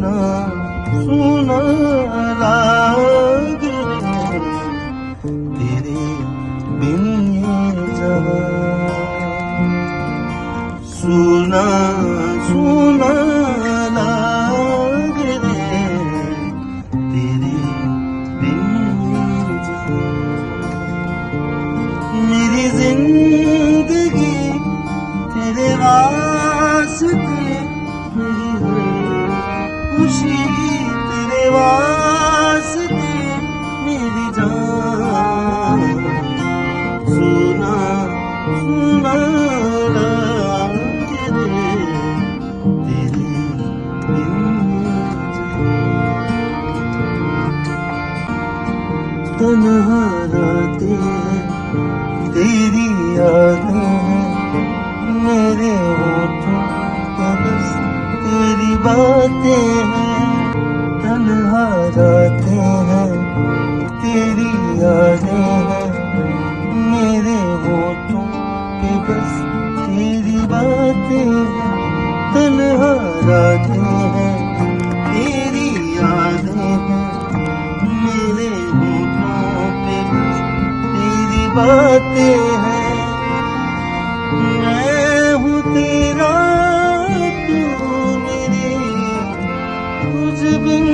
सूना सूना लागे तेरे बिन ये जहां। सूना सूना लागे तेरे बिन ये जहां। मेरी जिंदगी तेरे वास्ते नहीं हुई, खुशी तेरे वास्ते मेरी जान। सुना सुना लागे तेरे बिन। तन्हा रातें हैं तेरी यादें हैं मेरे होठों पे बस तेरी बातें हैं। तन्हा रातें हैं तेरी यादें हैं मेरे होठों पे बस तेरी बातें हैं। तन्हा रातें हैं तेरी यादें हैं मेरे होठों पे बस तेरी बातें हैं। मैं हूँ तेरा तू मेरी, तुझ बिन